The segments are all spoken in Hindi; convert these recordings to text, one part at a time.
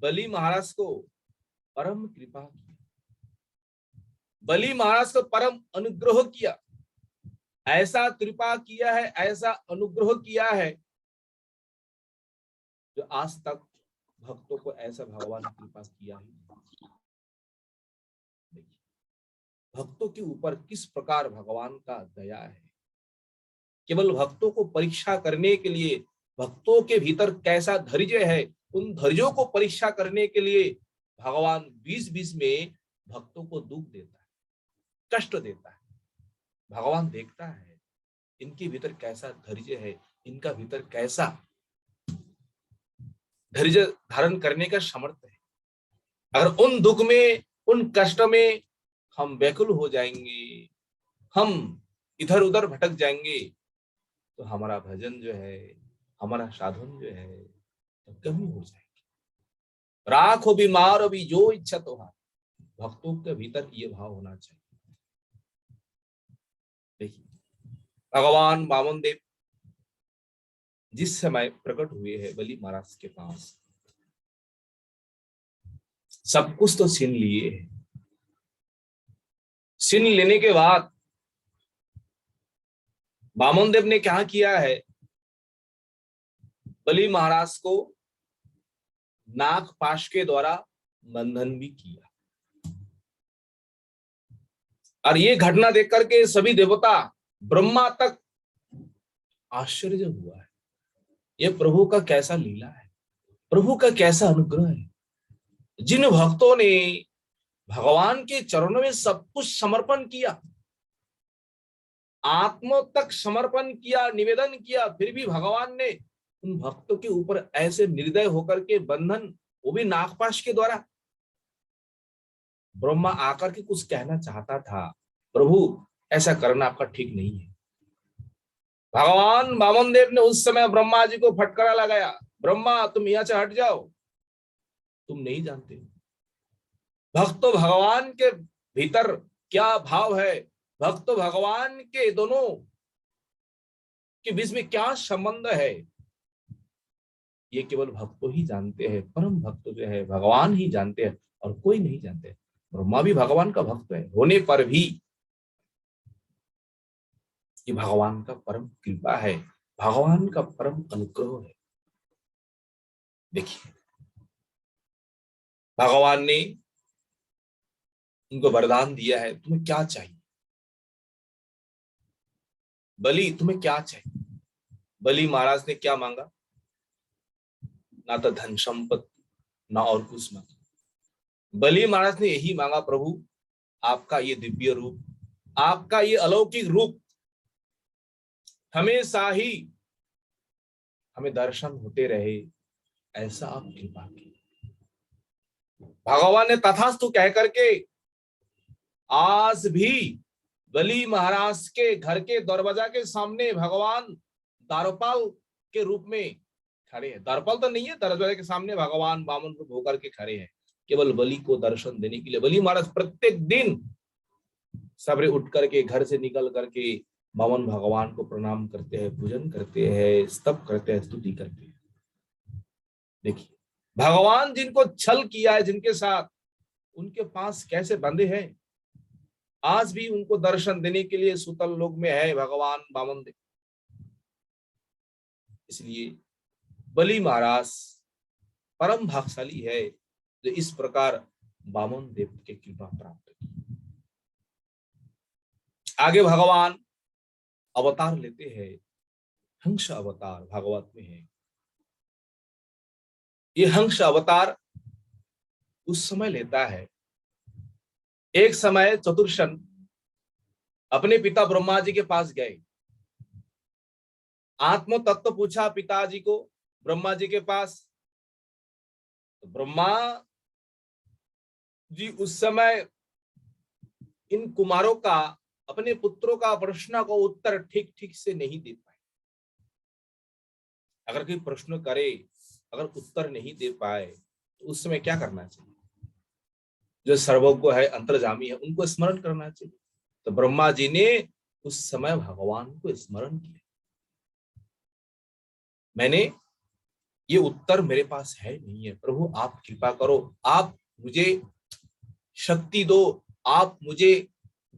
बलि महाराज को परम कृपा किया, बलि महाराज को परम अनुग्रह किया, ऐसा कृपा किया है, ऐसा अनुग्रह किया है जो आज तक भक्तों को ऐसा भगवान ने कृपा किया ही नहीं। देखिए भक्तों के ऊपर किस प्रकार भगवान का दया है। केवल भक्तों को परीक्षा करने के लिए, भक्तों के भीतर कैसा धैर्य है, उन धैर्यों को परीक्षा करने के लिए भगवान बीच बीच में भक्तों को दुख देता है, कष्ट देता है। भगवान देखता है इनके भीतर कैसा धैर्य है, इनका भीतर कैसा धैर्य धारण करने का सामर्थ्य है। अगर उन दुख में, उन कष्ट में हम व्याकुल हो जाएंगे, हम इधर उधर भटक जाएंगे, तो हमारा भजन जो है, हमारा साधन जो है तो कमी हो जाएगी। राखो बीमार भी जो इच्छा तो है, भक्तों के भीतर ये भाव होना चाहिए। देखिए भगवान वामन देव जिस समय प्रकट हुए हैं बलि महाराज के पास, सब कुछ तो छीन लिए है। छीन लेने के बाद वामन देव ने क्या किया है, बलि महाराज को नाग पाश के द्वारा बंधन भी किया। और ये घटना देख करके सभी देवता, ब्रह्मा तक आश्चर्य हुआ है। ये प्रभु का कैसा लीला है, प्रभु का कैसा अनुग्रह है। जिन भक्तों ने भगवान के चरणों में सब कुछ समर्पण किया, आत्मा तक समर्पण किया, निवेदन किया, फिर भी भगवान ने उन भक्तों के ऊपर ऐसे निर्दय होकर के बंधन, वो भी नागपाश के द्वारा। ब्रह्मा आकर के कुछ कहना चाहता था, प्रभु ऐसा करना आपका ठीक नहीं है। भगवान वामन देव ने उस समय ब्रह्मा जी को फटकारा लगाया, ब्रह्मा तुम यहां से हट जाओ, तुम नहीं जानते भक्त भगवान के भीतर क्या भाव है, भक्त भगवान के दोनों के बीच में क्या संबंध है, ये केवल भक्त ही जानते हैं। परम भक्त जो है भगवान ही जानते हैं और कोई नहीं जानते। ब्रह्मा भी भगवान का भक्त है होने पर भी ये भगवान का परम कृपा है, भगवान का परम अनुग्रह है। देखिए भगवान ने उनको वरदान दिया है, तुम्हें क्या चाहिए बलि, तुम्हें क्या चाहिए। बलि महाराज ने क्या मांगा, ना तो धन संपत्ति, ना और कुछ मांगा। बलि महाराज ने यही मांगा, प्रभु आपका ये दिव्य रूप, आपका ये अलौकिक रूप हमेशा ही हमें दर्शन होते रहे, ऐसा आप कृपा की। भगवान ने तथास्तु कह करके आज भी बलि महाराज के घर के दरवाजा के सामने भगवान द्वारपाल के रूप में खड़े हैं। द्वारपाल तो नहीं है, दरवाजे के सामने भगवान वामन रूप होकर के खड़े हैं, केवल बलि को दर्शन देने के लिए। बलि महाराज प्रत्येक दिन सवेरे उठ करके घर से निकल करके वामन भगवान को प्रणाम करते हैं, पूजन करते हैं, स्तव करते हैं, स्तुति करते हैं। देखिए भगवान जिनको छल किया है जिनके साथ, उनके पास कैसे बंधे हैं, आज भी उनको दर्शन देने के लिए सुतल लोक में है भगवान वामन देव। इसलिए बलि महाराज परम भाग्यशाली है जो इस प्रकार वामन देव के कृपा प्राप्त की। आगे भगवान अवतार लेते हैं, हंस अवतार भागवत में है। ये हंस अवतार उस समय लेता है, एक समय चतुर्शन अपने पिता ब्रह्मा जी के पास गए, आत्म तत्व पूछा पिताजी को ब्रह्मा जी के पास। तो ब्रह्मा जी उस समय इन कुमारों का, अपने पुत्रों का प्रश्न को उत्तर ठीक ठीक से नहीं दे पाए। अगर कोई प्रश्न करे, अगर उत्तर नहीं दे पाए तो उस समय क्या करना चाहिए, जो सर्वज्ञ है, अंतर्जामी है, उनको स्मरण करना चाहिए। तो ब्रह्मा जी ने उस समय भगवान को स्मरण किया। मैंने ये उत्तर मेरे पास है नहीं है। प्रभु आप कृपा करो, आप मुझे शक्ति दो, आप मुझे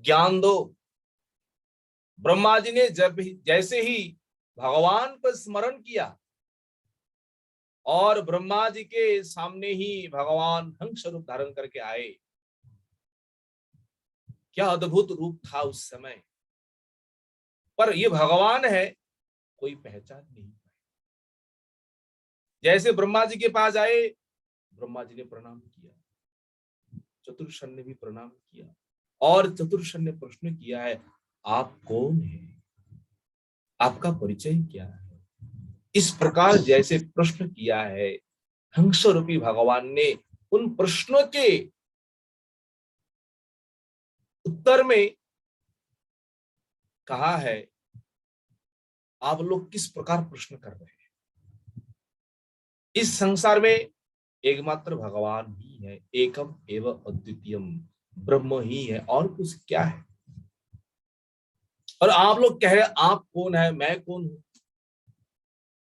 ज्ञान दो। ब्रह्मा जी ने जब जैसे ही भगवान पर स्मरण किया और ब्रह्मा जी के सामने ही भगवान हंस रूप धारण करके आए। क्या अद्भुत रूप था उस समय, पर ये भगवान है कोई पहचान नहीं पाई। जैसे ब्रह्मा जी के पास आए, ब्रह्मा जी ने प्रणाम किया, चतुर्शन ने भी प्रणाम किया और चतुर्शन ने प्रश्न किया है, आप कौन है, आपका परिचय क्या है। इस प्रकार जैसे प्रश्न किया है, हंस रूपी भगवान ने उन प्रश्नों के उत्तर में कहा है, आप लोग किस प्रकार प्रश्न कर रहे हैं। इस संसार में एकमात्र भगवान ही है, एकम एवं अद्वितीयम, ब्रह्म ही है और कुछ क्या है। और आप लोग कह रहे आप कौन है, मैं कौन हूं।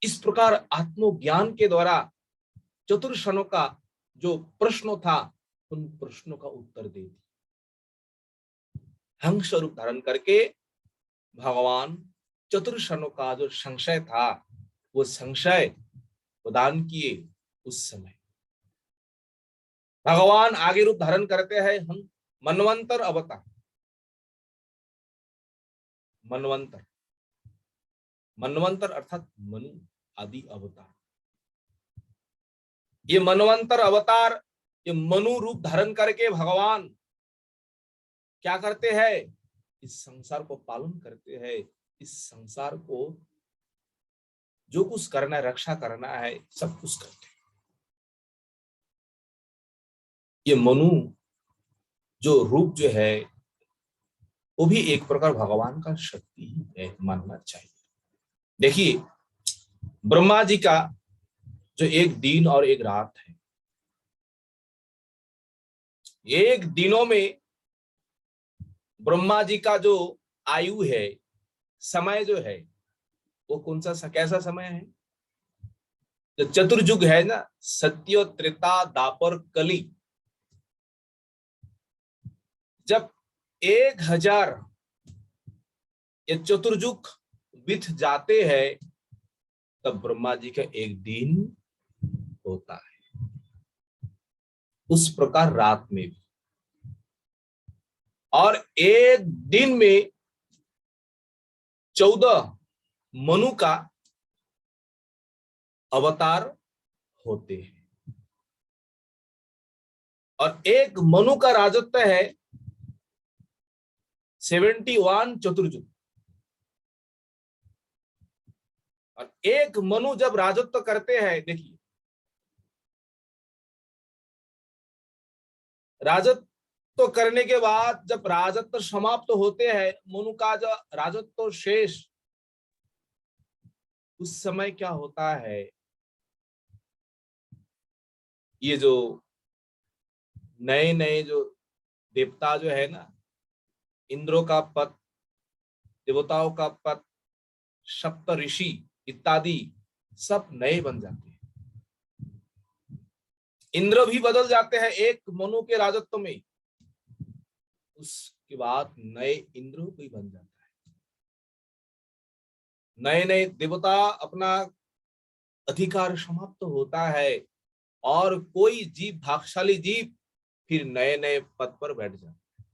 इस प्रकार आत्मज्ञान के द्वारा चतुर्षणों का जो प्रश्न था, उन प्रश्नों का उत्तर दे दी। हंस स्वरूप धारण करके भगवान चतुर्षणों का जो संशय था, वो संशय प्रदान किए। उस समय भगवान आगे रूप धारण करते हैं, हम मनवंतर अवतार। मनवंतर, मनवंतर अर्थात मनु आदि अवतार। ये मनवंतर अवतार, ये मनु रूप धारण करके भगवान क्या करते हैं, इस संसार को पालन करते हैं। इस संसार को जो कुछ करना है, रक्षा करना है, सब कुछ करते हैं। ये मनु जो रूप जो है, वो भी एक प्रकार भगवान का शक्ति ही है, मानना चाहिए। देखिए ब्रह्मा जी का जो एक दिन और एक रात है, एक दिनों में ब्रह्मा जी का जो आयु है, समय जो है, वो कौन सा कैसा समय है। जो चतुर्युग है ना, सत्य त्रेता दापर कली, जब 1000 ये चतुर्युग बीत जाते हैं, तब ब्रह्मा जी का एक दिन होता है। उस प्रकार रात में भी, और एक दिन में 14 मनु का अवतार होते हैं। और एक मनु का राजत्व है 71 चतुर्युग। और एक मनु जब राजत्व करते हैं, देखिए राजत्व करने के बाद जब राजत्व समाप्त होते हैं, मनु का जो राजत्व शेष, उस समय क्या होता है, ये जो नए नए जो देवता जो है ना, इंद्रों का पद, देवताओं का पद, सप्त ऋषि इत्यादि सब नए बन जाते हैं। इंद्र भी बदल जाते हैं एक मनु के राजत्व में। उसके बाद नए इंद्र भी बन जाता है, नए नए देवता, अपना अधिकार समाप्त होता है और कोई जीव, भाग्यशाली जीव फिर नए नए पद पर बैठ जाता है।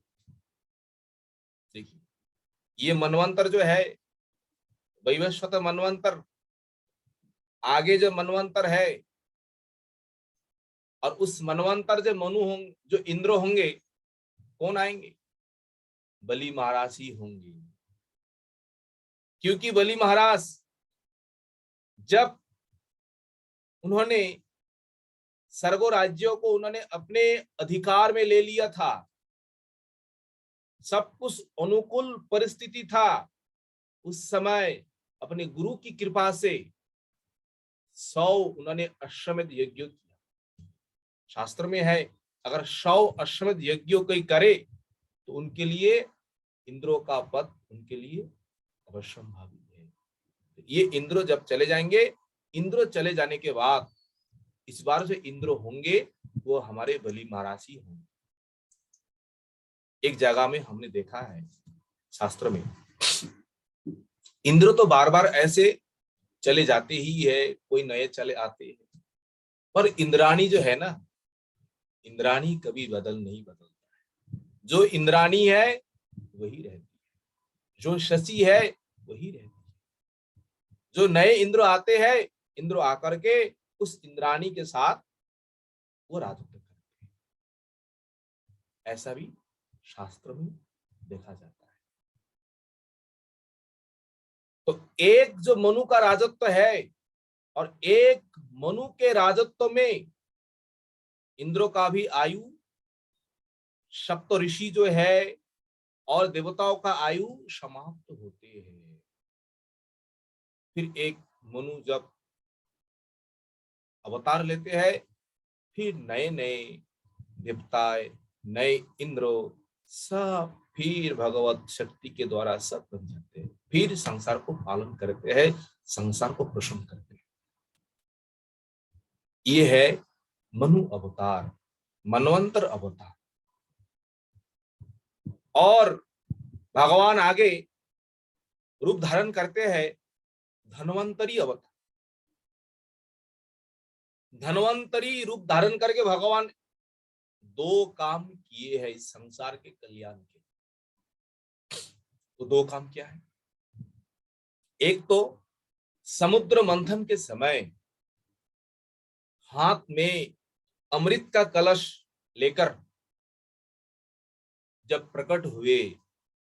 देखिए ये मनवंतर जो है, वैवस्वत मनवंतर, आगे जो मनवंतर है, और उस मनवंतर जो मनु होंगे, जो इंद्र होंगे, कौन आएंगे, बलि महाराज ही होंगे। क्योंकि बलि महाराज जब उन्होंने सर्गो राज्यों को उन्होंने अपने अधिकार में ले लिया था, सब कुछ अनुकूल परिस्थिति था, उस समय अपने गुरु की कृपा से 100 उन्होंने अश्वमेध यज्ञ किया। शास्त्र में है, अगर 100 अश्वमेध यज्ञों कोई करे तो उनके लिए इंद्रों का पद उनके लिए अवश्यंभावी है। ये इंद्र जब चले जाएंगे, इंद्र चले जाने के बाद इस बार जो इंद्र होंगे वो हमारे बलि महाराज ही होंगे। एक जगह में हमने देखा है शास्त्र में, इंद्र तो बार बार ऐसे चले जाते ही है, कोई नए चले आते हैं, पर इंद्राणी जो है ना, इंद्राणी कभी नहीं बदलता है। जो इंद्राणी है वही रहती है, जो शशि है वही रहती है। जो नए इंद्र आते हैं, इंद्र आकर के उस इंद्राणी के साथ वो राजत्व करते हैं। ऐसा भी शास्त्र में देखा जाता है। तो एक जो मनु का राजत्व है और एक मनु के राजत्व में इंद्र का भी आयु, सप्त ऋषि जो है और देवताओं का आयु समाप्त होते हैं। फिर एक मनु जब अवतार लेते हैं, फिर नए नए देवताएं, नए इंद्र सब फिर भगवत शक्ति के द्वारा सब बन जाते हैं, फिर संसार को पालन करते हैं, संसार को प्रसन्न करते हैं। ये है मनु अवतार, मनवंतर अवतार। और भगवान आगे रूप धारण करते हैं धन्वंतरी अवतार। धन्वंतरी रूप धारण करके भगवान दो काम किए हैं इस संसार के कल्याण के। तो दो काम क्या है? एक तो समुद्र मंथन के समय हाथ में अमृत का कलश लेकर जब प्रकट हुए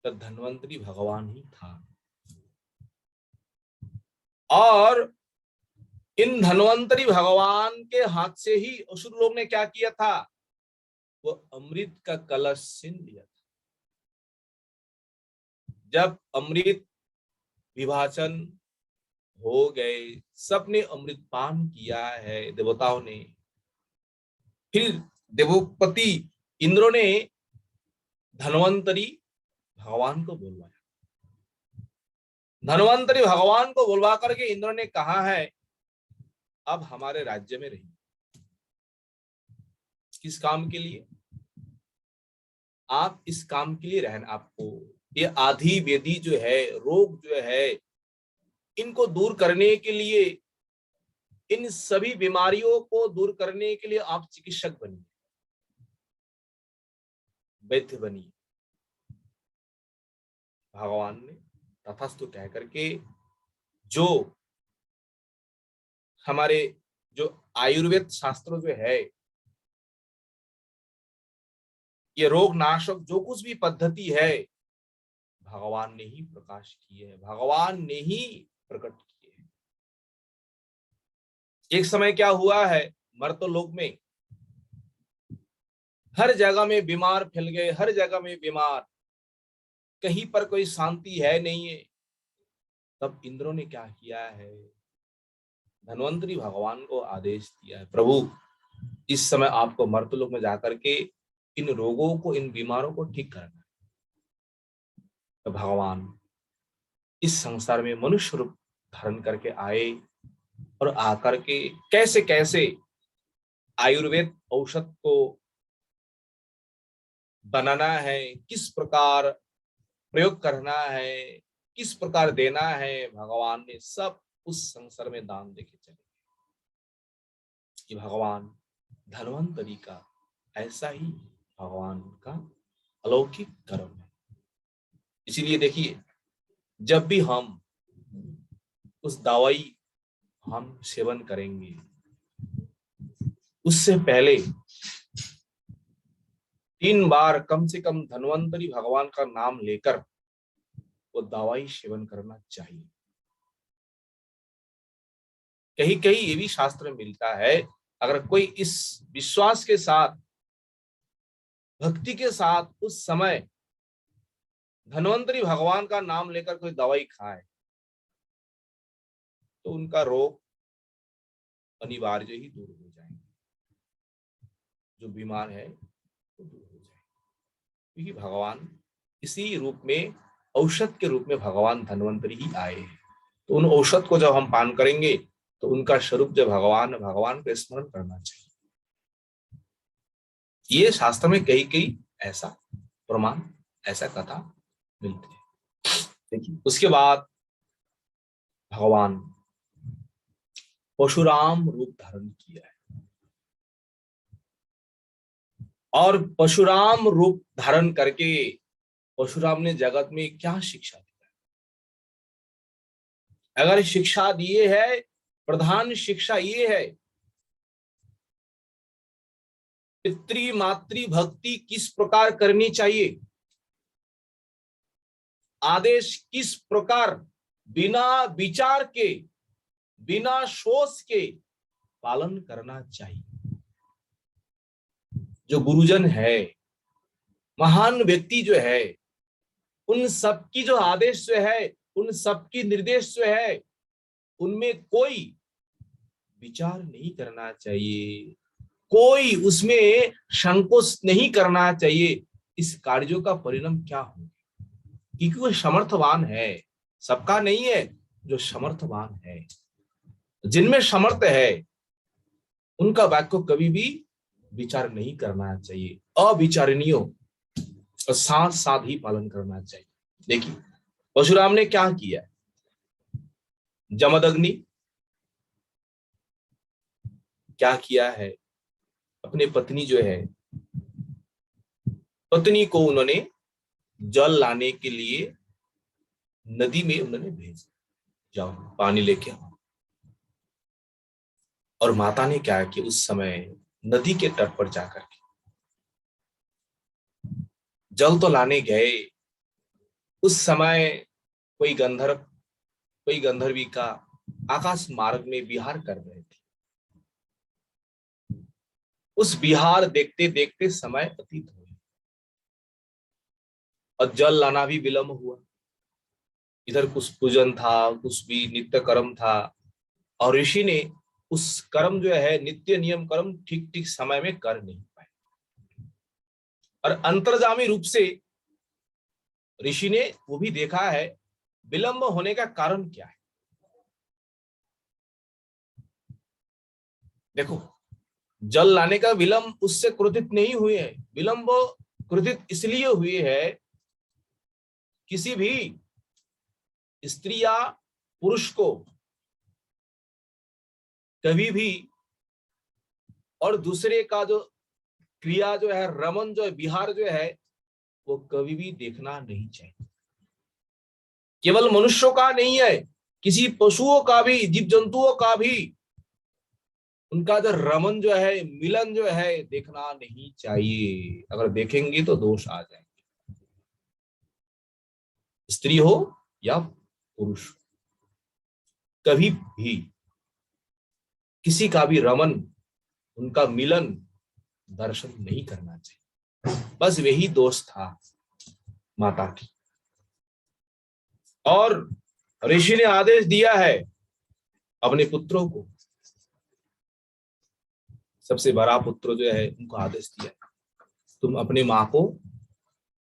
तब धन्वंतरी भगवान ही था। और इन धन्वंतरी भगवान के हाथ से ही असुर लोग ने क्या किया था? वो अमृत का कलश छीन लिया था। जब अमृत विभाजन हो गए, सबने अमृत पान किया है देवताओं ने, फिर देवोपति इंद्र ने धन्वंतरी भगवान को बुलवाया। धन्वंतरी भगवान को बुलवा करके इंद्र ने कहा है अब हमारे राज्य में रहिए। किस काम के लिए? आप इस काम के लिए रहना, आपको ये आधि वेदी जो है, रोग जो है, इनको दूर करने के लिए, इन सभी बीमारियों को दूर करने के लिए आप चिकित्सक बनिए, वैद्य बनिए। भगवान ने तथास्तु कह करके जो हमारे जो आयुर्वेद शास्त्र जो है, ये रोग नाशक जो कुछ भी पद्धति है भगवान ने ही प्रकाश किए है, भगवान ने ही प्रकट किए हैं। एक समय क्या हुआ है, मर्तलोक में हर जगह में बीमार फैल गए, हर जगह में बीमार, कहीं पर कोई शांति है नहीं है। तब इंद्रों ने क्या किया है, धन्वंतरी भगवान को आदेश दिया है, प्रभु इस समय आपको मर्तलोक में जाकर के इन रोगों को, इन बीमारों को ठीक करना है। तो भगवान इस संसार में मनुष्य रूप धारण करके आए और आकर के कैसे कैसे आयुर्वेद औषध को बनाना है, किस प्रकार प्रयोग करना है, किस प्रकार देना है, भगवान ने सब उस संसार में दान देके चले। कि भगवान धन्वंतरी का ऐसा ही भगवान का अलौकिक कर्म है। इसीलिए देखिए, जब भी हम उस दवाई हम सेवन करेंगे उससे पहले 3 बार कम से कम धन्वंतरी भगवान का नाम लेकर वो दवाई सेवन करना चाहिए। कहीं कहीं ये भी शास्त्र में मिलता है, अगर कोई इस विश्वास के साथ, भक्ति के साथ उस समय धन्वंतरी भगवान का नाम लेकर कोई दवाई खाए तो उनका रोग अनिवार्य ही दूर हो जाएंगे, जो बीमार है वो दूर हो जाएंगे। क्योंकि भगवान इसी रूप में, औषध के रूप में भगवान धन्वंतरी ही आए हैं। तो उन औषध को जब हम पान करेंगे तो उनका स्वरूप जो भगवान, भगवान को स्मरण करना चाहिए। ये शास्त्र में कई कई ऐसा प्रमाण, ऐसा कथा मिलती है। देखिए उसके बाद भगवान परशुराम रूप धारण किया है, और परशुराम रूप धारण करके परशुराम ने जगत में क्या शिक्षा दी? अगर शिक्षा दिए है, प्रधान शिक्षा ये है, पितृ मातृ भक्ति किस प्रकार करनी चाहिए, आदेश किस प्रकार बिना विचार के, बिना सोच के पालन करना चाहिए। जो गुरुजन है, महान व्यक्ति जो है, उन सबकी जो आदेश जो है, उन सबकी निर्देश जो है, उनमें कोई विचार नहीं करना चाहिए, कोई उसमें संकोच नहीं करना चाहिए। इस कार्यों का परिणाम क्या हो, क्योंकि वो समर्थवान है, सबका नहीं है, जो समर्थवान है, जिनमें समर्थ है, उनका वाक्य को कभी भी विचार नहीं करना चाहिए, अविचारणीय और साथ साथ ही पालन करना चाहिए। देखिए परशुराम ने क्या किया, जमदग्नि क्या किया है, अपनी पत्नी जो है, पत्नी को उन्होंने जल लाने के लिए नदी में उन्होंने भेजा, जाओ पानी लेके आओ। और माता ने क्या किया, उस समय नदी के तट पर जाकर के जल तो लाने गए। उस समय कोई गंधर्व, कोई गंधर्विका आकाश मार्ग में विहार कर रहे थे। उस विहार देखते देखते समय अतीत हो गया और जल लाना भी विलंब हुआ। इधर कुछ पूजन था, कुछ भी नित्य कर्म था, और ऋषि ने उस कर्म जो है, नित्य नियम कर्म ठीक ठीक समय में कर नहीं पाए। और अंतर्जामी रूप से ऋषि ने वो भी देखा है, विलंब होने का कारण क्या है। देखो जल लाने का विलंब उससे क्रोधित नहीं हुए है, विलंब क्रोधित इसलिए हुए है, किसी भी स्त्री या पुरुष को कभी भी और दूसरे का जो क्रिया जो है, रमन जो है, विहार जो है, वो कभी भी देखना नहीं चाहिए। केवल मनुष्यों का नहीं है, किसी पशुओं का भी, जीव जंतुओं का भी उनका जो रमन जो है, मिलन जो है, देखना नहीं चाहिए। अगर देखेंगे तो दोष आ जाएंगे, स्त्री हो या पुरुष, कभी भी किसी का भी रमन, उनका मिलन दर्शन नहीं करना चाहिए। बस वही दोष था माता की। और ऋषि ने आदेश दिया है अपने पुत्रों को, सबसे बड़ा पुत्र जो है उनको आदेश दिया, तुम अपनी मां को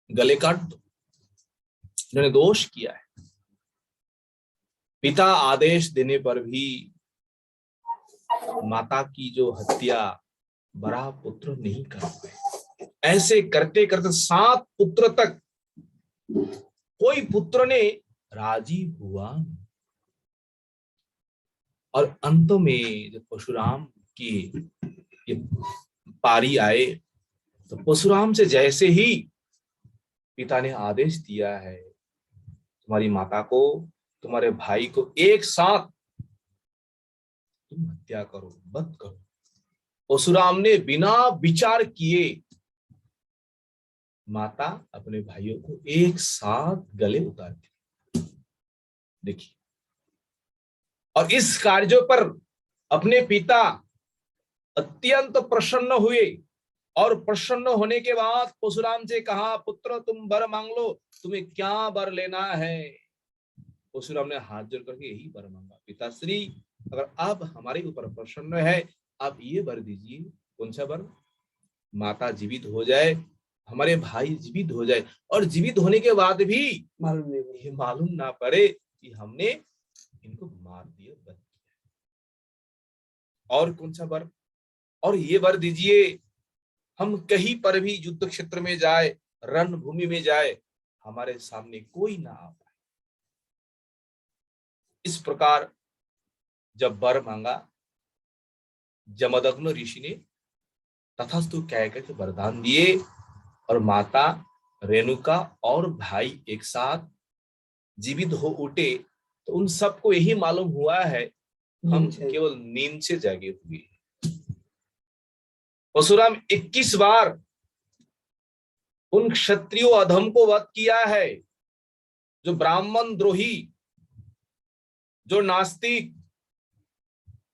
गले काट दो। उन्होंने दोष किया है, पिता आदेश देने पर भी माता की जो हत्या बड़ा पुत्र नहीं कर पाए। ऐसे करते करते 7 पुत्र तक कोई पुत्र ने राजी हुआ। और अंत में जब परशुराम की ये पारी आए, तो परशुराम से जैसे ही पिता ने आदेश दिया है, तुम्हारी माता को, तुम्हारे भाई को एक साथ तुम हत्या करो, वध करो, परशुराम ने बिना विचार किए माता अपने भाइयों को एक साथ गले उतार दी। देखिए, और इस कार्यों पर अपने पिता अत्यंत प्रसन्न हुए, और प्रसन्न होने के बाद परशुराम से कहा, पुत्र तुम वर मांग लो, तुम्हें क्या वर लेना है। परशुराम ने हाथ जोड़ करके यही वर मांगा, पिताश्री अगर आप हमारे ऊपर प्रसन्न है, आप ये वर दीजिए। कौन सा वर? माता जीवित हो जाए, हमारे भाई जीवित हो जाए, और जीवित होने के बाद भी मालूम ना पड़े कि हमने इनको मार दिया। और कौन सा वर? और ये वर दीजिए हम कहीं पर भी युद्ध क्षेत्र में जाए, रणभूमि में जाए, हमारे सामने कोई ना आ पाए। इस प्रकार जब वर मांगा, जमदग्नि ऋषि ने तथास्तु कह करके वरदान दिए, और माता रेणुका और भाई एक साथ जीवित हो उठे। तो उन सबको यही मालूम हुआ है हम केवल नींद से जागे हुए। परशुराम 21 बार उन क्षत्रियो अधम को वध किया है, जो ब्राह्मण द्रोही, जो नास्तिक,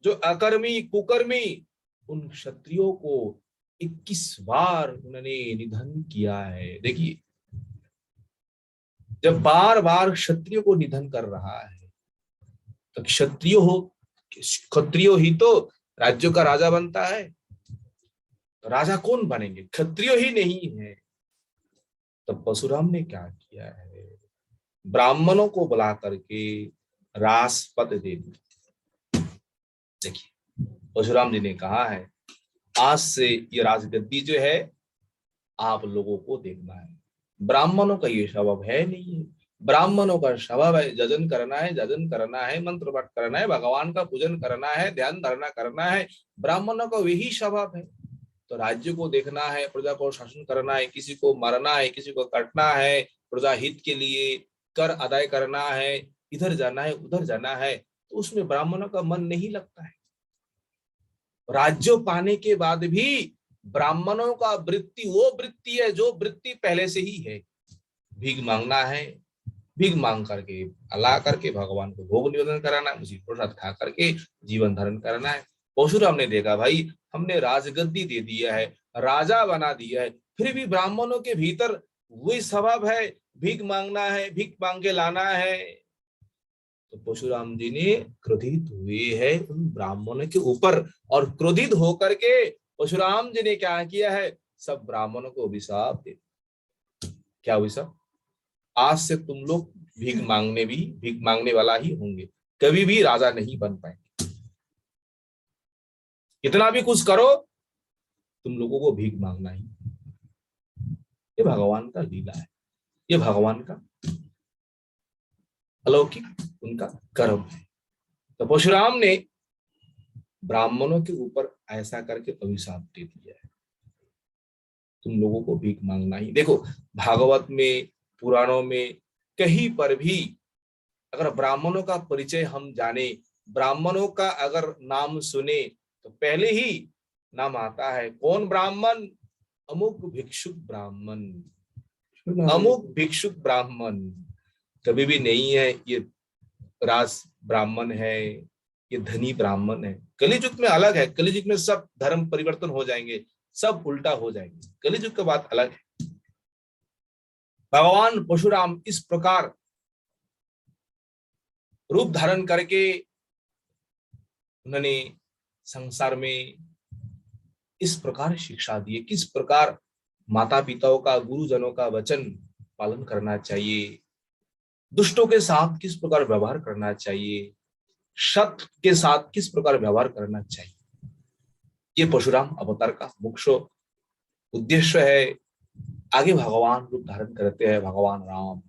जो अकर्मी कुकर्मी, उन क्षत्रियों को 21 बार उन्होंने निधन किया है। देखिए, जब बार बार क्षत्रियो को निधन कर रहा है, तो क्षत्रियो ही तो राज्यों का राजा बनता है। तो राजा कौन बनेंगे? क्षत्रियो ही नहीं है। तो परशुराम ने क्या किया है? ब्राह्मणों को बुला करके राजपद दे दिया। देखिए, परशुराम जी ने कहा है, आज से ये राजगद्दी जो है आप लोगों को देखना है। ब्राह्मणों का ये स्वभाव है नहीं है। ब्राह्मणों का स्वभाव है जजन करना है, जजन करना है, मंत्र पाठ करना है, भगवान का पूजन करना है, ध्यान धारणा करना है। ब्राह्मणों का वही स्वभाव है। तो राज्य को देखना है, प्रजा को शासन करना है, किसी को मारना है, किसी को काटना है, प्रजा हित के लिए कर अदाय करना है, इधर जाना है, उधर जाना है, तो उसमें ब्राह्मणों का मन नहीं लगता है। राज्य पाने के बाद भी ब्राह्मणों का वृत्ति वो वृत्ति है जो वृत्ति पहले से ही है। भीख मांगना है, भीख मांग करके ला करके भगवान को भोग निवेदन कराना है, उसी प्रसाद खा करके जीवन धारण करना है। परशुराम ने देखा, भाई हमने राजगद्दी दे दिया है, राजा बना दिया है, फिर भी ब्राह्मणों के भीतर वही स्वभाव है, भीख मांगना है, भीख मांग के लाना है। तो परशुराम जी ने क्रोधित हुए हैं उन ब्राह्मणों के ऊपर, और क्रोधित होकर के परशुराम जी ने क्या किया है? सब ब्राह्मणों को अभिशाप दे। क्या अभिशाप? आज से तुम लोग भीख मांगने वाला ही होंगे, कभी भी राजा नहीं बन पाएंगे। कितना भी कुछ करो, तुम लोगों को भीख मांगना ही। ये भगवान का लीला है, ये भगवान का अलौकिक उनका कर्म है। तो परशुराम ने ब्राह्मणों के ऊपर ऐसा करके अभिशाप दे दिया है, तुम लोगों को भीख मांगना ही। देखो, भागवत में, पुराणों में, कहीं पर भी अगर ब्राह्मणों का परिचय हम जाने, ब्राह्मणों का अगर नाम सुने, तो पहले ही नाम आता है कौन ब्राह्मण? अमुक भिक्षुक ब्राह्मण, अमुक भिक्षुक ब्राह्मण। कभी भी नहीं है ये राज ब्राह्मण है, ये धनी ब्राह्मण है। कलियुग में अलग है, कलियुग में सब धर्म परिवर्तन हो जाएंगे, सब उल्टा हो जाएंगे। कलियुग की बात अलग है। भगवान परशुराम इस प्रकार रूप धारण करके उन्होंने संसार में इस प्रकार शिक्षा दी, किस प्रकार माता पिताओं का, गुरुजनों का वचन पालन करना चाहिए, दुष्टों के साथ किस प्रकार व्यवहार करना चाहिए, सत्य के साथ किस प्रकार व्यवहार करना चाहिए। ये परशुराम अवतार का मुख्य उद्देश्य है। आगे भगवान रूप धारण करते हैं भगवान राम।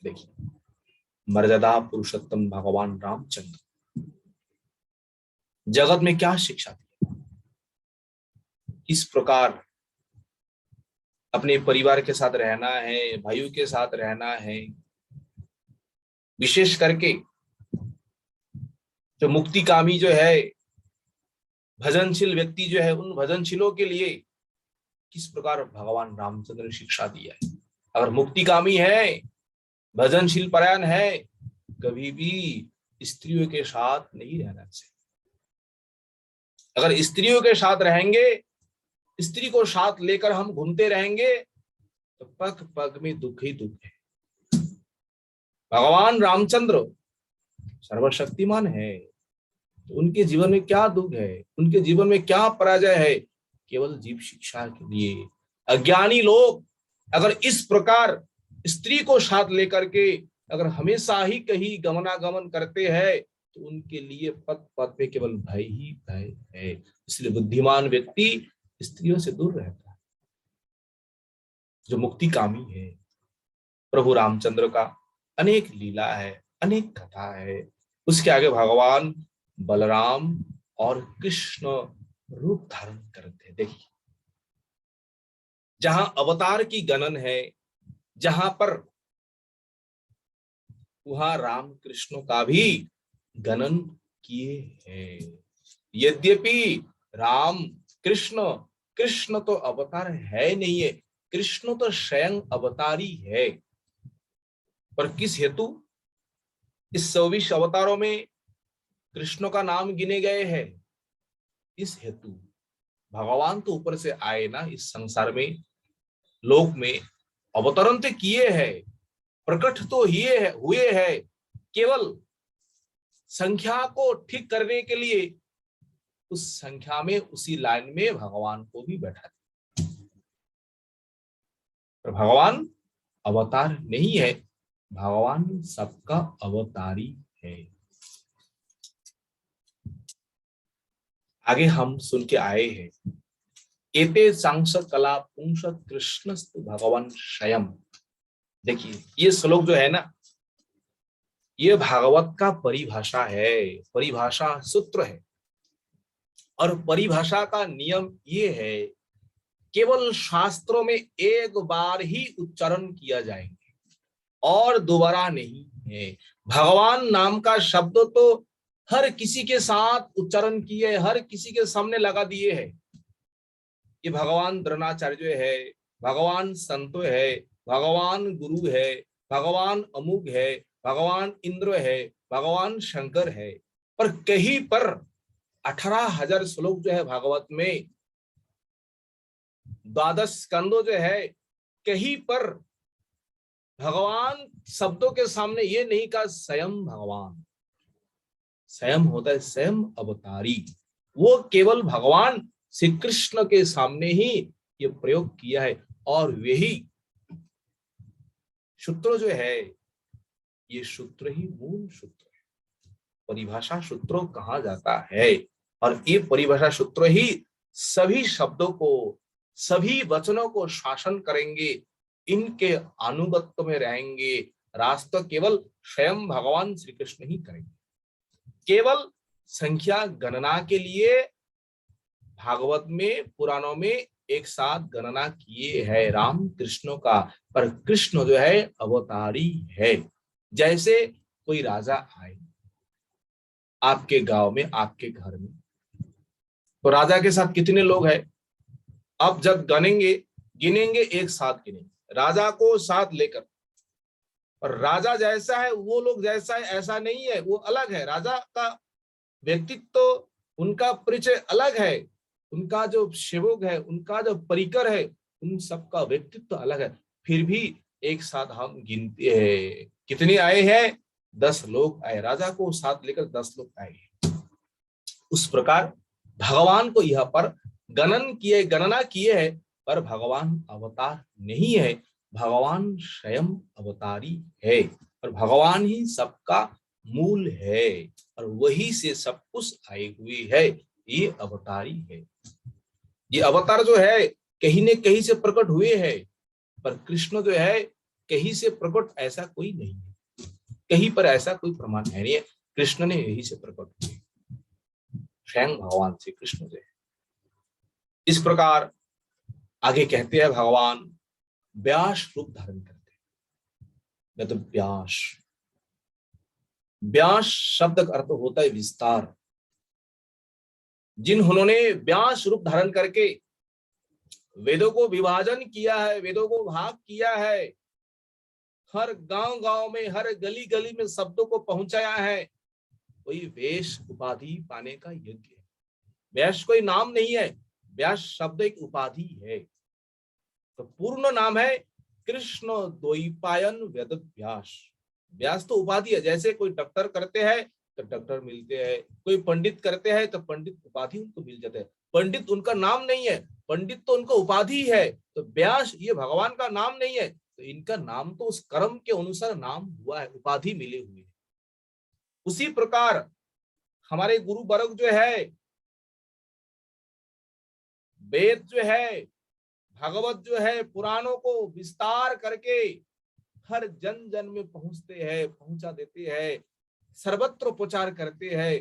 देखिए, मर्यादा पुरुषोत्तम भगवान रामचंद्र जगत में क्या शिक्षा दी, किस प्रकार अपने परिवार के साथ रहना है, भाइयों के साथ रहना है। विशेष करके जो मुक्तिकामी जो है, भजनशील व्यक्ति जो है, उन भजनशीलों के लिए किस प्रकार भगवान रामचंद्र ने शिक्षा दिया है। अगर मुक्तिकामी है, भजनशील परायण है, कभी भी स्त्रियों के साथ नहीं रहना चाहिए। अगर स्त्रियों के साथ रहेंगे, स्त्री को साथ लेकर हम घूमते रहेंगे, तो पग पग में दुख ही दुख है। भगवान रामचंद्र सर्वशक्तिमान है, तो उनके जीवन में क्या दुख है, उनके जीवन में क्या पराजय है? केवल जीव शिक्षा के लिए। अज्ञानी लोग अगर इस प्रकार स्त्री को साथ लेकर के अगर हमेशा ही कहीं गमनागमन करते हैं, तो उनके लिए पद पद पे केवल भय ही भय है। इसलिए बुद्धिमान व्यक्ति स्त्रियों से दूर रहता है। जो मुक्ति कामी है, प्रभु रामचंद्र का अनेक लीला है, अनेक कथा है, उसके आगे भगवान बलराम और कृष्ण रूप धारण करते हैं। देखिए, जहां अवतार की गणन है, जहां पर वहां राम कृष्ण का भी गणन किए हैं। यद्यपि राम कृष्ण कृष्ण तो अवतार है नहीं है, कृष्ण तो स्वयं अवतारी है, पर किस हेतु इस 24 अवतारों में कृष्ण का नाम गिने गए हैं? इस हेतु भगवान तो ऊपर से आए ना, इस संसार में, लोक में अवतरण तो किए हैं, प्रकट तो हुए हैं, केवल संख्या को ठीक करने के लिए उस संख्या में, उसी लाइन में भगवान को भी बैठा दिया। पर भगवान अवतार नहीं है, भगवान सबका अवतारी है। आगे हम सुन के आए हैं, एते सांस कला पुंस कृष्णस्तु भगवान स्वयं। देखिए, ये श्लोक जो है ना, ये भागवत का परिभाषा है, परिभाषा सूत्र है। और परिभाषा का नियम ये है, केवल शास्त्रों में एक बार ही उच्चारण किया जाएंगे और दोबारा नहीं है। भगवान नाम का शब्द तो हर किसी के साथ उच्चारण किए, हर किसी के सामने लगा दिए है। ये भगवान द्रोणाचार्य है, भगवान संतो है, भगवान गुरु है, भगवान अमुक है, भगवान इंद्र है, भगवान शंकर है। पर कहीं पर 18,000 श्लोक जो है भागवत में, 12 स्कंदों जो है, कहीं पर भगवान शब्दों के सामने ये नहीं कहा स्वयं भगवान। स्वयं होता है स्वयं अवतारी, वो केवल भगवान श्री कृष्ण के सामने ही ये प्रयोग किया है। और वही सूत्र जो है, ये सूत्र ही मूल सूत्र है, परिभाषा सूत्र कहा जाता है। और ये परिभाषा सूत्र ही सभी शब्दों को, सभी वचनों को शासन करेंगे, इनके अनुगत्य में रहेंगे। रास्ता केवल स्वयं भगवान श्री कृष्ण ही करेंगे। केवल संख्या गणना के लिए भागवत में, पुराणों में एक साथ गणना किए है राम कृष्णों का, पर कृष्ण जो है अवतारी है। जैसे कोई राजा आए आपके गांव में, आपके घर में, तो राजा के साथ कितने लोग हैं? अब जब गिनेंगे एक साथ गिनेंगे, राजा को साथ लेकर। और राजा जैसा है, वो लोग जैसा है, ऐसा नहीं है, वो अलग है। राजा का व्यक्तित्व तो, उनका परिचय अलग है, उनका जो सेवक है, उनका जो परिकर है, उन सबका व्यक्तित्व अलग है। फिर भी एक साथ हम गिनते हैं, कितने आए हैं? 10 लोग आए, राजा को साथ लेकर 10 लोग आए। उस प्रकार भगवान को यहाँ पर गणना किए है, पर भगवान अवतार नहीं है, भगवान स्वयं अवतारी है। और भगवान ही सबका मूल है, और वही से सब कुछ आए हुए है, ये अवतारी है। ये अवतार जो है कहीं न कहीं से प्रकट हुए हैं, पर कृष्ण जो है कहीं से प्रकट ऐसा कोई नहीं है, कहीं पर ऐसा कोई प्रमाण नहीं है। कृष्ण ने यही से प्रकट हुए, स्वयं भगवान श्री कृष्ण जो है। इस प्रकार आगे कहते हैं, भगवान व्यास रूप धारण करते हैं। तो व्यास, व्यास शब्द का अर्थ होता है विस्तार। जिन्होंने व्यास रूप धारण करके वेदों को विभाजन किया है, वेदों को भाग किया है, हर गांव गांव में, हर गली गली में शब्दों को पहुंचाया है, वही वेश उपाधि पाने का योग्य है। व्यास कोई नाम नहीं है, व्यास शब्द एक उपाधि है। तो पूर्ण नाम है कृष्ण द्वैपायन वेद व्यास। व्यास तो उपाधि है। जैसे कोई डॉक्टर करते हैं तो डॉक्टर मिलते हैं, कोई पंडित करते हैं तो पंडित उपाधि उनको मिल जाते हैं। पंडित उनका नाम नहीं है, पंडित तो उनका उपाधि है। तो व्यास ये भगवान का नाम नहीं है, तो इनका नाम तो उस कर्म के अनुसार नाम हुआ है, उपाधि मिले हुए। उसी प्रकार हमारे गुरु वर्ग जो है, वेद जो है, भागवत जो है, पुराणों को विस्तार करके हर जन जन में पहुंचते हैं, पहुंचा देते हैं, सर्वत्र प्रचार करते हैं।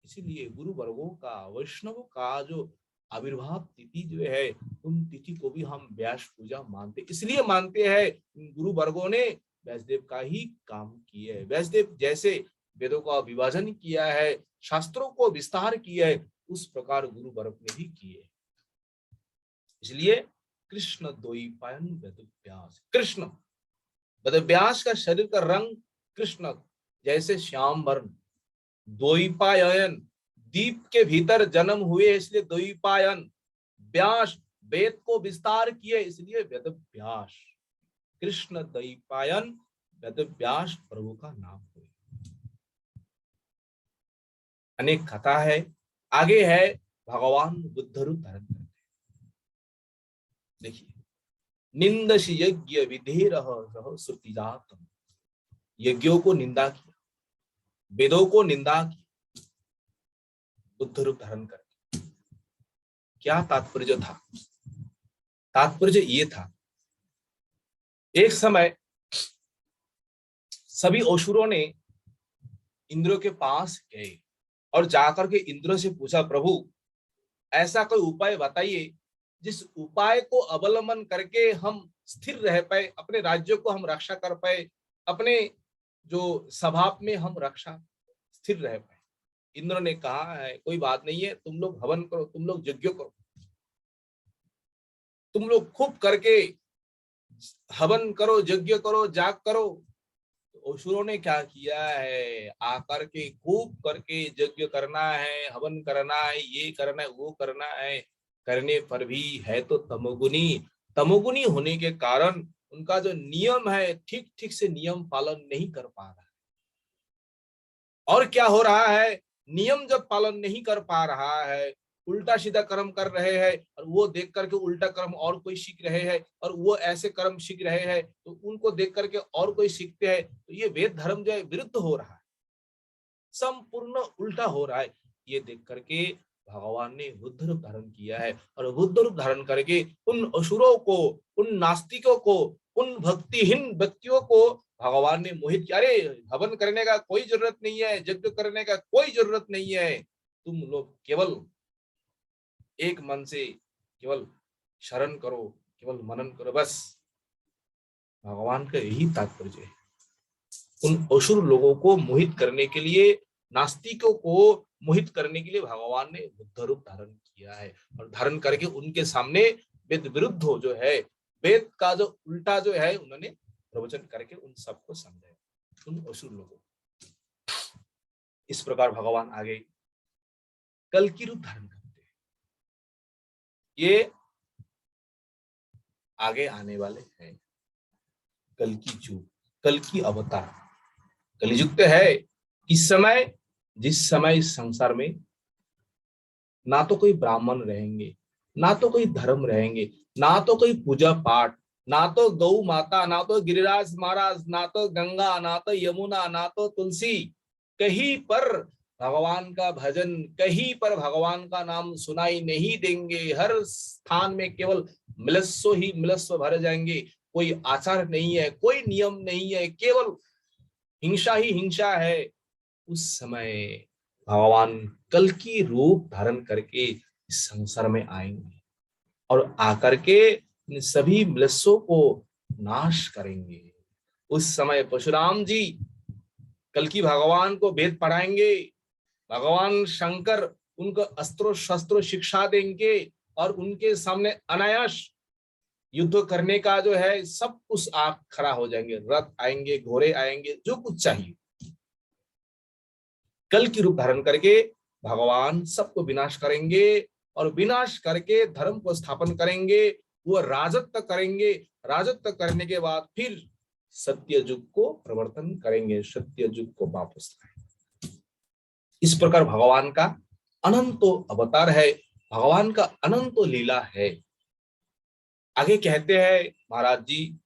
इसीलिए गुरु वर्गों का, वैष्णव का जो आविर्भाव तिथि जो है, उन तिथि को भी हम व्यास पूजा मानते, इसलिए मानते हैं गुरु वर्गों ने व्यासदेव का ही काम किया है। व्यासदेव जैसे वेदों का विभाजन किया है, शास्त्रों को विस्तार किया है, उस प्रकार गुरु वर्ग ने भी किए। इसलिए कृष्ण द्वैपायन वेदव्यास, कृष्ण वेदव्यास का शरीर का रंग कृष्ण जैसे श्याम वर्ण, द्वैपायन दीप के भीतर जन्म हुए इसलिए द्वैपायन, व्यास वेद को विस्तार किए इसलिए वेदव्यास, कृष्ण द्वैपायन वेदव्यास प्रभु का नाम हुए। अनेक कथा है। आगे है भगवान बुद्ध रूप धारण करते। देखिए, निंदसी यज्ञ विधेरः श्रुतिजातम्, यज्ञों को निंदा किया, वेदों को निंदा की, बुद्ध रूप धारण करके। क्या तात्पर्य था? तात्पर्य ये था, एक समय सभी असुरों ने इंद्र के पास गए और जाकर के इंद्र से पूछा, प्रभु ऐसा कोई उपाय बताइए जिस उपाय को अवलंबन करके हम स्थिर रह पाए, अपने राज्यों को हम रक्षा कर पाए, अपने जो स्वभाव में हम रक्षा स्थिर रह पाए। इंद्र ने कहा है कोई बात नहीं है, तुम लोग हवन करो, तुम लोग यज्ञ करो, तुम लोग खूब करके हवन करो, यज्ञ करो, जाग करो। तो असुरों ने क्या किया है, आकर के खूब करके यज्ञ करना है, हवन करना है, ये करना है, वो करना है, करने पर भी है तो तमोगुनी, तमोगुनी होने के कारण उनका जो नियम है ठीक ठीक से नियम पालन नहीं कर पा रहा है। और क्या हो रहा है, नियम जब पालन नहीं कर पा रहा है, उल्टा सीधा कर्म कर रहे हैं, और वो देख करके उल्टा कर्म और कोई सीख रहे हैं, और वो ऐसे कर्म सीख रहे हैं तो उनको देख करके और कोई सीखते हैं, तो ये वेद धर्म जो है विरुद्ध हो रहा है, संपूर्ण उल्टा हो रहा है। ये देख करके भगवान ने बुद्ध रूप धारण किया है, और बुद्ध रूप धारण करके उन असुरों को, उन नास्तिकों को, उन भक्तिहीन व्यक्तियों को भगवान ने मोहित किया। अरे हवन करने का कोई जरूरत नहीं है, यज्ञ करने का कोई जरूरत नहीं है, तुम लोग केवल एक मन से केवल शरण करो, केवल मनन करो, बस। भगवान का यही तात्पर्य है। उन असुर लोगों को मोहित करने के लिए, नास्तिकों को मोहित करने के लिए भगवान ने बुद्ध रूप धारण किया है, और धारण करके उनके सामने वेद विरुद्ध हो जो है, वेद का जो उल्टा जो है उन्होंने प्रवचन करके उन सबको समझाया, उन असुर लोगों। इस प्रकार भगवान आगे कल की रूप धारण करते हैं। ये आगे आने वाले हैं कल की युग, कल की अवतार। कलियुग है इस समय, जिस समय इस संसार में ना तो कोई ब्राह्मण रहेंगे, ना तो कोई धर्म रहेंगे, ना तो कोई पूजा पाठ, ना तो गौ माता, ना तो गिरिराज महाराज, ना तो गंगा, ना तो यमुना, ना तो तुलसी, कहीं पर भगवान का भजन, कहीं पर भगवान का नाम सुनाई नहीं देंगे। हर स्थान में केवल मिलस्व ही मिलस्व भर जाएंगे, कोई आचार नहीं है, कोई नियम नहीं है, केवल हिंसा ही हिंसा है। उस समय भगवान कल की रूप धारण करके इस संसार में आएंगे, और आकर के इन सभी मिलस्सों को नाश करेंगे। उस समय परशुराम जी कल की भगवान को वेद पढ़ाएंगे, भगवान शंकर उनको अस्त्रों शस्त्रों शिक्षा देंगे, और उनके सामने अनायास युद्ध करने का जो है सब कुछ आग खड़ा हो जाएंगे, रथ आएंगे, घोड़े आएंगे, जो कुछ चाहिए। कल की रूप धारण करके भगवान सबको विनाश करेंगे, और विनाश करके धर्म को स्थापन करेंगे, वो राजत्व करेंगे, राजत्व करने के बाद फिर सत्य युग को प्रवर्तन करेंगे, सत्य युग को वापस लाएंगे। इस प्रकार भगवान का अनंतो अवतार है, भगवान का अनंतो लीला है। आगे कहते हैं महाराज जी,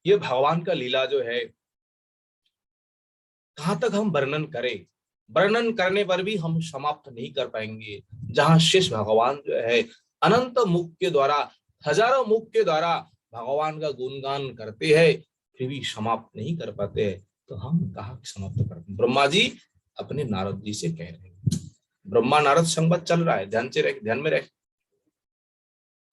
ये भगवान का लीला जो है कहां तक हम वर्णन करें, वर्णन करने पर भी हम समाप्त नहीं कर पाएंगे। जहां शेष भगवान जो है अनंत मुख के द्वारा, हजारों मुख के द्वारा भगवान का गुणगान करते हैं, फिर भी समाप्त नहीं कर पाते हैं, तो हम कहाँ समाप्त करते? ब्रह्मा जी अपने नारद जी से कह रहे हैं, ब्रह्मा नारद संवाद चल रहा है, ध्यान में रहे।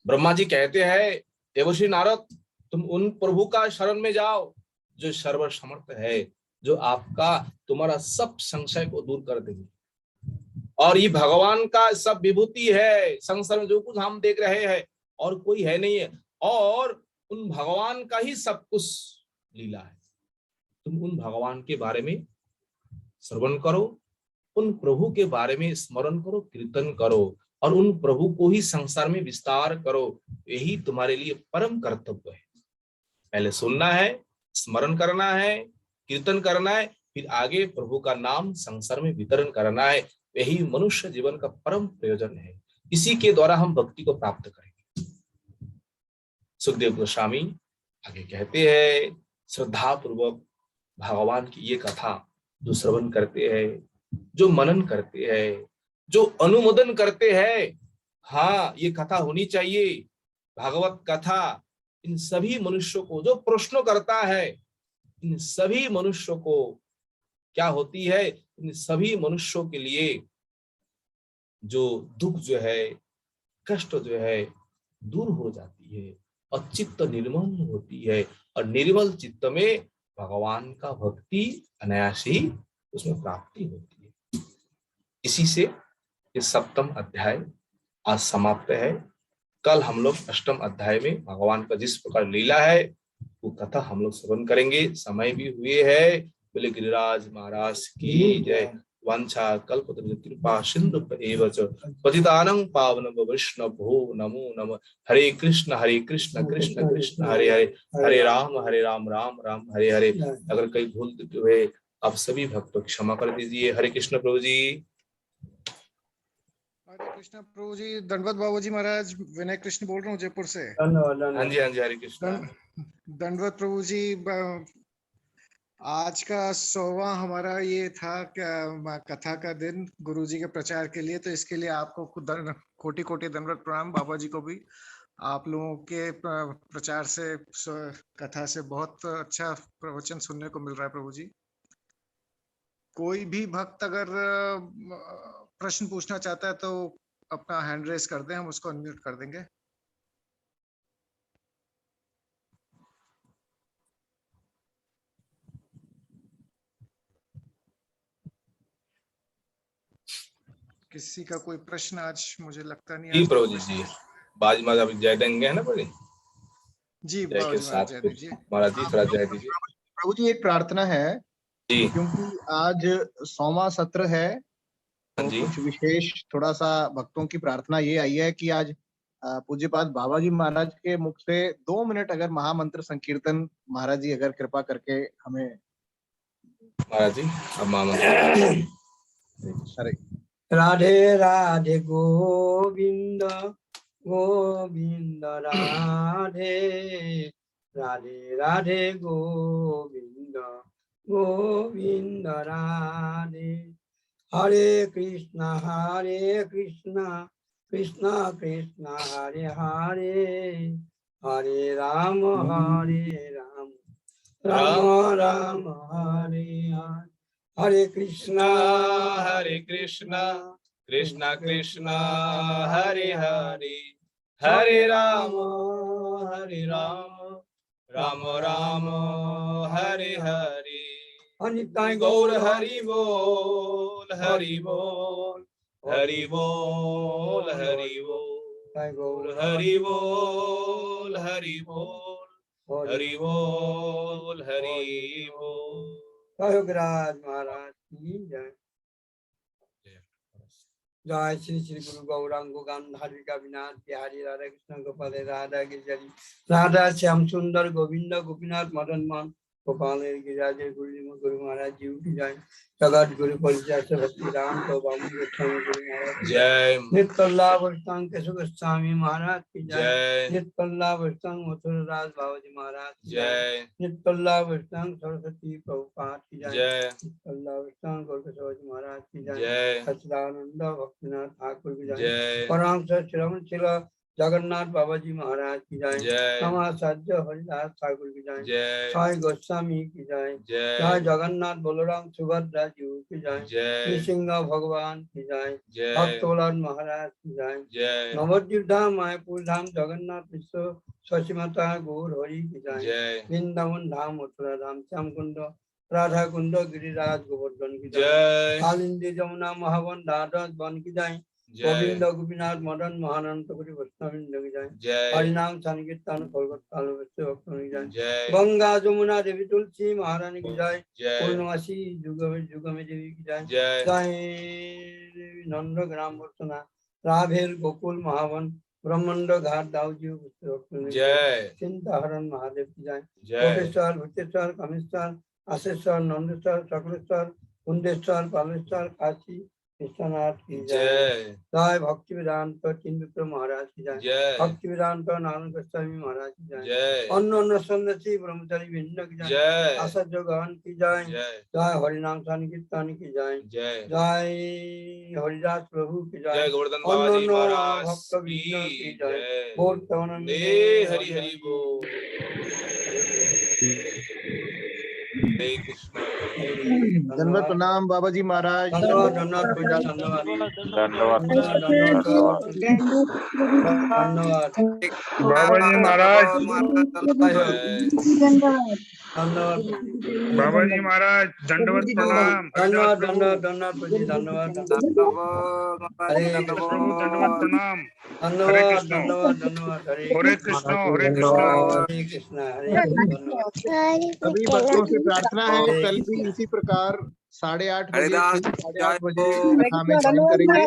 ब्रह्मा जी कहते हैं, देवर्षि नारद, तुम उन प्रभु का शरण में जाओ जो सर्वसमर्थ है, जो आपका तुम्हारा सब संशय को दूर कर देंगे। और ये भगवान का सब विभूति है, संसार में जो कुछ हम देख रहे हैं और कोई है नहीं है, और उन भगवान का ही सब कुछ लीला है। तुम उन भगवान के बारे में श्रवण करो, उन प्रभु के बारे में स्मरण करो, कीर्तन करो, और उन प्रभु को ही संसार में विस्तार करो। यही तुम्हारे लिए परम कर्तव्य है। पहले सुनना है, स्मरण करना है, कीर्तन करना है, फिर आगे प्रभु का नाम संसार में वितरण करना है। यही मनुष्य जीवन का परम प्रयोजन है। इसी के द्वारा हम भक्ति को प्राप्त करेंगे। सुखदेव गोस्वामी आगे कहते हैं, श्रद्धा पूर्वक भगवान की ये कथा जो श्रवण करते हैं, जो मनन करते हैं, जो अनुमोदन करते हैं, हाँ ये कथा होनी चाहिए, भागवत कथा, इन सभी मनुष्यों को जो प्रश्न करता है, इन सभी मनुष्यों को क्या होती है, इन सभी मनुष्यों के लिए जो दुख जो है, कष्ट जो है दूर हो जाती है और चित्त निर्मल होती है, और निर्मल चित्त में भगवान का भक्ति अनायास ही उसमें प्राप्ति होती है। इसी से ये सप्तम अध्याय आज समाप्त है। कल हम लोग अष्टम अध्याय में भगवान का जिस प्रकार लीला है वो कथा हम लोग श्रवण करेंगे। समय भी हुए है। बोले गिरिराज महाराज की जय। वांछा कल्पतरु कृपा सिंधु एव च पतितानं पावनं वैष्णवो नमो नमः। हरे कृष्ण कृष्ण कृष्ण हरे हरे, हरे राम राम राम हरे हरे। अगर कहीं भूल हुए आप सभी भक्तों क्षमा कर दीजिए। हरे कृष्ण प्रभु जी। हरे कृष्ण प्रभु जी। दंडवत बाबू जी महाराज, विनय कृष्ण बोल रहा हूँ जयपुर से। हाँ जी हरे कृष्ण। दंडवत प्रभु जी। आज का 100वां हमारा ये था कथा का दिन गुरु जी के प्रचार के लिए, तो इसके लिए आपको कोटि कोटि दंडवत प्रणाम। बाबा जी को भी आप लोगों के प्रचार से, कथा से बहुत अच्छा प्रवचन सुनने को मिल रहा है प्रभु जी। कोई भी भक्त अगर प्रश्न पूछना चाहता है तो अपना हैंड रेस कर दें, हम उसको अनम्यूट कर देंगे। किसी का कोई प्रश्न आज मुझे लगता नहीं है। प्रभु जी बाज माज अभी जय देंगे है ना बड़े जी जय के साथ जय दीजिए महाराज जी, थोड़ा जय दीजिए प्रभु जी। एक प्रार्थना है जी, क्योंकि आज 100वां सत्र है, तो कुछ विशेष थोड़ा सा भक्तों की प्रार्थना ये आई है कि आज पूज्यपाद बाबा जी महाराज के मुख से 2 मिनट अगर महामंत्र संकीर्तन महाराज जी अगर कृपा करके हमें। महाराज जी अब महामंत्र। अरे राधे राधे गोविंद गोविंद राधे राधे राधे गोविंद गोविंद राधे। हरे कृष्णा कृष्णा कृष्णा हरे हरे, हरे राम राम राम हरे हरे। हरे कृष्णा कृष्णा कृष्णा हरे हरे, हरे राम राम राम हरे हरे। निताय गौर हरि बोल हरि बोल हरि बोल हरि बोल। गौर हरि बोल हरि बोल हरि बोल हरि बोल। प्रभुराज महाराज की जय। जय श्री श्री गुरु गौरांग गांधारी कविनाथ बिहारी राधा कृष्ण गोपाल राधा गिरिजरी राधा श्याम सुंदर गोविंद गोपीनाथ मदन मोहन गोपाल गिरिराज गुरु महाराज जी की जय। जगत गुरु परिचय से भक्ति राम तो बाबू गोस्वामी गुरु महाराज की जय नित्कल्ला वस्तांग केशव गोस्वामी महाराज की जय। जय नित्कल्ला वस्तांग मथुर राज बाबाजी महाराज की जय। जय नित्कल्ला वस्तांग सरस्वती प्रभुपाद की जय। जय नित्कल्ला वस्तांग गोरखनाथ महाराज की जय। जय सच्चिदानंद भक्तिनाथ ठाकुर की जय। जय परमहंस श्रवण शिला जगन्नाथ बाबा जी महाराज की जय। जय समाचार्य हरिदास ठाकुर की जय। जय साई गोस्वामी की जय। जय जय जगन्नाथ बलराम सुभद्रा जी की जय। जय नृसिंह भगवान की जय। जय भक्तवल्लभ महाराज की जय। जय नवद्वीप धाम मायापुर धाम जगन्नाथ विश्व शशि माता गौर हरि की जय। जय वृंदावन धाम मथुरा धाम श्याम कुंड राधा कुंड गिरिराज गोवर्धन की जय। जय कालिंदी जमुना महावन दादर वन की जय। गोविंद गोपीनाथ मदन महानंद पुरी वैष्णविंद की जय। जय हरिनाम संकीर्तन कोलकाता भक्तों की जय। जय गंगा जमुना देवी तुलसी महारानी की जय। जय पूर्णमासी जुग में देवी की जय। जय जय नंद ग्राम वर्तना राधेर गोकुल महावन ब्रह्मांड घाट दाऊजी भक्तों की जय चिंता हरण महादेव की जय। जय कोटेश्वर भूतेश्वर कमेश्वर आशेश्वर नंदेश्वर चक्रेश्वर कुंडेश्वर बालेश्वर काशी विश्वनाथ की जय। जय जय भक्ति वेदांत तीन विक्रम महाराज की जय। जय भक्ति वेदांत नारायण गोस्वामी महाराज की जय। जय अन्न सन्यासी ब्रह्मचारी भिन्न की जय। जय आचार्य गहन की जय। जय जय हरिनाम संकीर्तन की जय। जय जय हरिदास प्रभु की जय जय। गोवर्धन बाबा जी अन्न महाराज भक्त विष्णु की की जय। जय बोल तवन हरि हरि बोल हरे कृष्ण धन्यवाद प्रणाम बाबा जी महाराज। धन्यवाद धन्यवाद पूजा धन्यवाद धन्यवाद धन्यवाद धन्यवाद बाबा जी महाराज धन्यवाद बाबा जी महाराज दंडवत प्रणाम। धन्यवाद धन्यवाद धन्यवाद पूजी धन्यवाद हरे प्रभु दंडवत प्रणाम। हरे धन्यवाद कृष्ण धन्यवाद धन्यवाद हरे कृष्ण हरे कृष्ण। हरे कृष्ण हरे धन्यवाद सभी भक्तों से प्रार्थना है कल भी इसी प्रकार 8:30 बजे 8:30 बजे कथा में ज्वाइन करेंगे।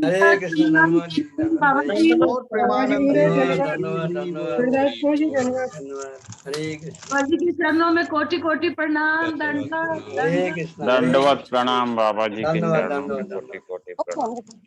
हरे कृष्ण धन्यवाद और प्रेमानंद धन्यवाद धन्यवाद हरे कृष्ण बाबा जी के चरणों में कोटि कोटि प्रणाम दंडवत हरे कृष्ण दंडवत प्रणाम बाबा जी के धन्यवाद चरणों में धन्यवाद कोटि कोटि प्रणाम।